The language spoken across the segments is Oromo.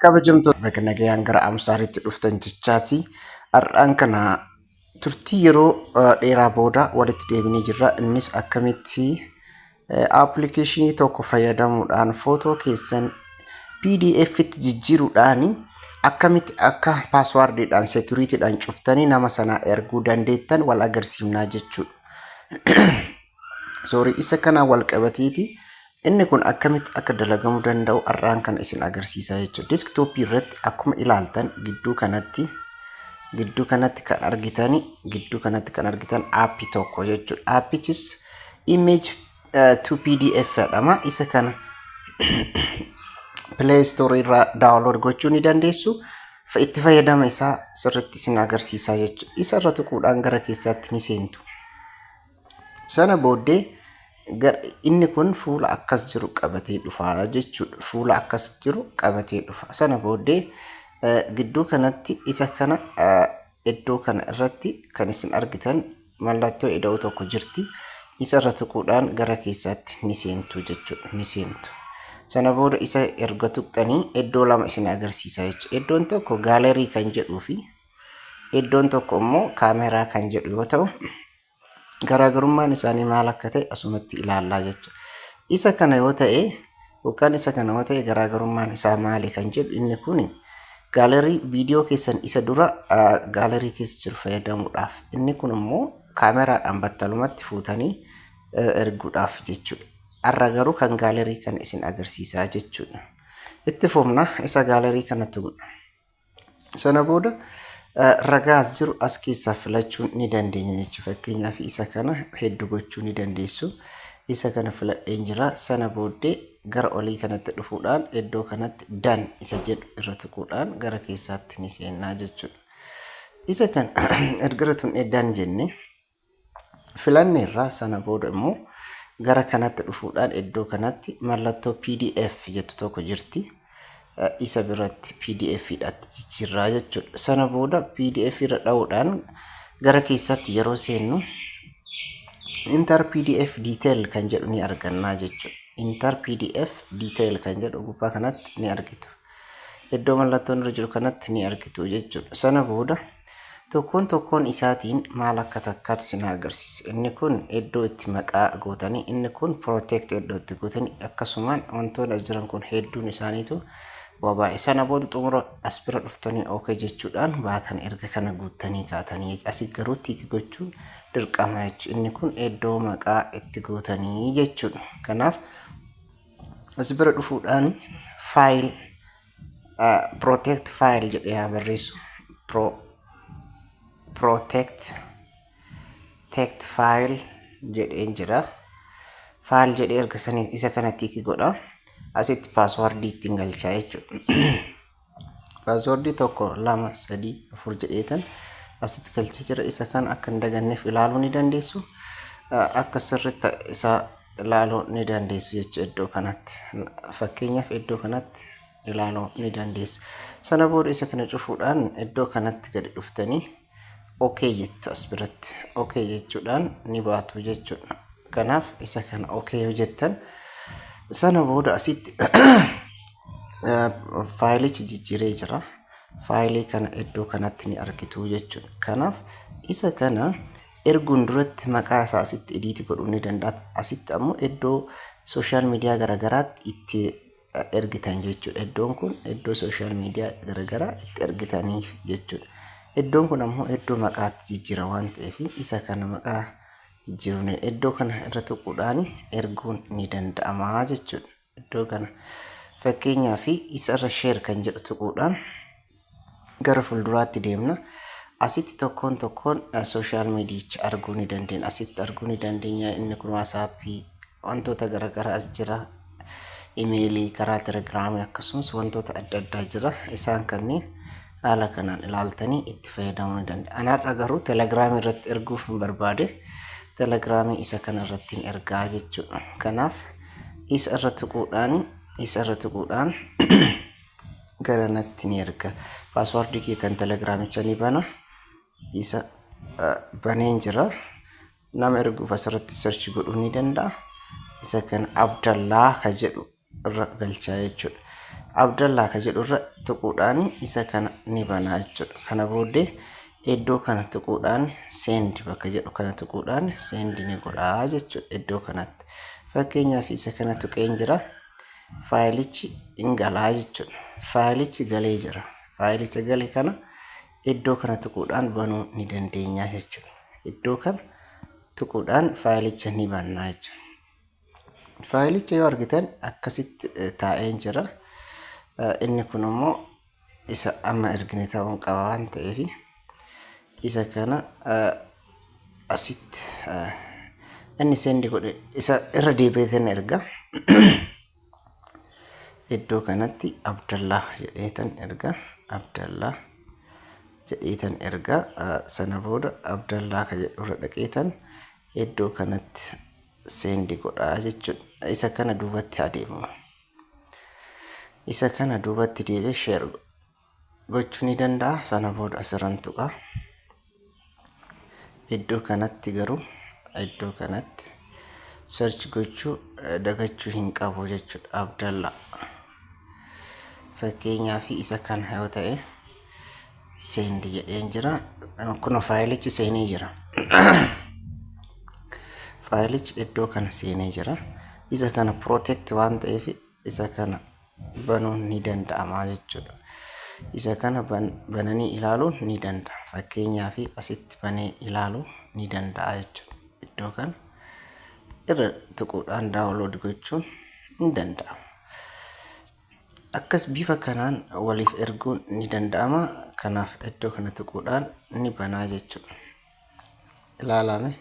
Kabajamtoota bakka nagayaan gara Amsaaritti dhuftan jechaati. Har'aan kana turtii yeroo dheeraa booda walitti deebinee jirra. Innis akkamitti aappilikeeshinii tokko fayyadamuudhaan footoo keessan PDF'tti jijjiiruudhaan akkamitti akka paaswaardiidhaan seekuriitiidhaan cuftanii nama sanaa erguu dandeettan wal agarsiifnaa jechuudha. Isa kanaan wal qabateeti. Inni kun akkamitti akka dalagamuu danda'u har'aan kan isin agarsiisaa jechuudha. Deesktooppii irratti akkuma ilaaltan gidduu kanatti kan argitan aappii tokko jechuudha. Aappichis image to PDF jedhama. Isa kana Play Store irraa daawunlood gochuu ni dandeessu. Itti fayyadama isaa sirriitti isin agarsiisaa jechuudha. Isa irra tuquudhaan gara keessaatti ni seentu. Sana booddee inni kun fuula akkas jiru qabatee dhufa jechuudha. Fuula akkas jiru qabatee dhufa. Sana booddee gidduu kanatti isa kana iddoo kana irratti kan isin argitan mallattoo ida'uu tokko jirti. Isa irra tuquudhaan gara keessaatti ni seentu jechuudha. Ni seentu. Sana booda isa erga tuqxanii iddoo lama isin agarsiisa jechuudha. Iddoon tokko gaalerii kan jedhuu fi iddoon tokko immoo kaameraa kan jedhu yoo ta'u, garaagarummaan isaanii maal akka ta'e asumatti ilaallaa jechuudha. Isa kana yoo ta'e garaagarummaan isaa maali kan jedhu inni kun gaalerii viidiyoo keessan isa dura gaalerii keessa jiru fayyadamuudhaaf, inni kun immoo kaameraadhaan battalumatti fuutanii erguudhaaf jechuudha. Har'a garuu kan gaalerii kan isin agarsiisaa jechuudha. Itti fufna isa gaalerii kanatti sana booda ragaa as jiru as keessaa filachuun ni dandeenya jechuudha. Fakkeenyaaf isa kana hedduu gochuu ni dandeessu. Isa kana filadheen jira. Sana booddee gara olii kanatti dhufuudhaan iddoo kanatti dan isa jedhu irra tuquudhaan gara keessaatti ni seennaa jechuudha. Isa kan erga tun dan jenne filanneerraa sana booda immoo gara kanatti dhufuudhaan iddoo kanatti mallattoo PDF jettu tokko jirti. Isa biratti PDF-dhaatti jijjiirraa jechuudha. Sana booda PDF irra dha'uudhaan gara keessatti yeroo seennu Enter PDF Detail kan jedhu ni argannaa jechuudha. Enter PDF Detail kan jedhu gubbaa kanatti ni argitu. Iddoo mallattoon irra jiru kanatti ni argitu jechuudha. Sana booda tokkoon isaatiin maal akka takkaatu isin agarsiisa. Inni kun iddoo itti maqaa gootanii, inni kun Protect iddoo itti gootanii, akkasumaan wantoonni as jiran kun hedduun isaaniitu wabaa'e. Sana booda xumura as bira dhuftanii okay jechuudhaan baatan erga kana guuttanii kaatanii asii garuu tiik gochuun dirqama jechuudha. Inni kun iddoo maqaa itti gootanii jechuudha. Kanaaf as bira dhufuudhaan file protect file jedhee barreessu. Protect file jedheen jira. File jedhee erga sanii isa kana tiik godha. Asitti paaswaardii ittiin galchaa jechuudha. Paaswaardii 1 2 3 4 jedheetan asitti galchee jira. Isa kan akka hin daganneef ilaaluu ni dandeessu. Akka sirriitti isa ilaaluu ni dandeessu jechuudha. Iddoo kanatti fakkeenyaaf iddoo kanatti ilaaluu ni dandeessu. Sana booda isa kana cufuudhaan iddoo kanatti gadi dhuftanii okay jettu as biratti. Okay jechuudhaan ni baatu jechuudha. Kanaaf isa kana okay yoo jettan sana booda asitti faayilichi jijjiiree jira. Faayilii kana iddoo kanatti ni argitu jechuudha. Kanaaf isa kana erguun duratti maqaa isaa asitti edit godhuu ni danda'a. Asitti ammoo iddoo sooshaal miidiyaa garagaraatti itti ergitan jechuudha. Iddoon kun iddoo sooshaal miidiyaa garagaraa itti ergitaniif jechuudha. Iddoon kun ammoo iddoo maqaatti jijjiira waan ta'eef isa kana maqaa jijjiiruun iddoo kana irra tuquudhaan erguun ni danda'ama jechuudha. Iddoo kana fakkeenyaaf isa irra share kan jedhu tuquudhaan gara fuulduraatti deemna. Asitti tokkoon sooshaal miidiyicha arguu ni dandeenya. Asitti arguu ni dandeenya. Inni kun WhatsAppii wantoota garagaraa as jira. Imeelii karaa Telegiraamii akkasumas wantoota adda addaa jira. Isaan kanneen haala kanaan ilaaltanii itti fayyadamuu ni danda'a. Anaadha garuu Telegiraamii irratti erguuf hin barbaade. Telegiraamii isa kana irratti ergaa jechuudha. Kanaaf isa irra tuquudhaan gara natti ni erga. Paaswaardii kee kan Telegiraamicha ni bana. Isa baneen jira. Nama erguuf asirratti search godhuu ni danda'a. Isa kan Abdallaa ka jedhu irra galchaa jechuudha. Abdallaa ka jedhu irra tuquudhaan isa kana ni banaa jechuudha. Kana booddee iddoo kana tuquudhaan send bakka jedhu kana tuquudhaan send ni godhaa jechuudha iddoo kanatti. Fakkeenyaaf isa kana tuqeen jira. Faayilichi hin galaa jechuudha. Faayilichi galee jira. Faayilicha gale kana iddoo kana tuquudhaan banuu ni dandeenya jechuudha. Iddoo kana tuquudhaan faayilicha ni bannaa jechuudha. Faayilicha yoo argitan akkasitti taa'een jira. Inni kun immoo isa amma ergine ta'uu qaba waan ta'eef isa kana asitti inni sendi godhe isa irra deebi'eetan erga. Iddoo kanatti Abdallaa jedheetan erga. Abdallaa jedheetan erga. Sana booda Abdallaa ka jedhu irra dhaqeetan iddoo kanatti sendi godhaa jechuudha. Isa kana duubatti adeemu. Isa kana duubatti deebi'ee share gochuu ni danda'a. Sana booda asirran tuqa. Iddoo kanatti garuu iddoo kanatti search gochuu dagachuu hin qabu jechuudha. Abdallaa fakkeenyaaf isa kana yoo ta'e send jedheen jira. Kun faayilichi seenee jira. Faayilichi iddoo kana seenee jira. Isa kana protect waan ta'eef isa kana banuun ni danda'ama jechuudha. Isa kana bananii ilaaluun ni danda'a. Fakkeenyaaf asitti banee ilaaluu ni danda'a jechuudha. Iddoo kana irra tuquudhaan download gochuun ni danda'ama. Akkas bifa kanaan waliif erguun ni danda'ama. Kanaaf iddoo kana tuquudhaan ni banaa jechuudha. Ilaalame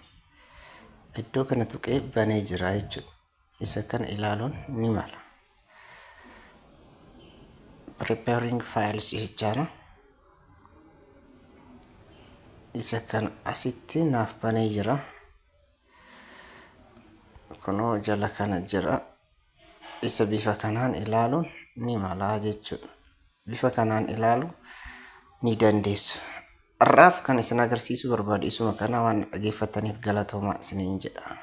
iddoo kana tuqee banee jira jechuudha. Isa kana ilaaluun ni mala. Preparing files jechaana. Isa kana asitti naaf banee jira. Kunoo jala kana jira. Isa bifa kanaan ilaaluun ni mala jechuudha. Bifa kanaan ilaaluu ni dandeessu. Har'aaf kan isin agarsiisuu barbaadu isuma kana waan dhaggeeffataniif galatoomaa isiniin jedha.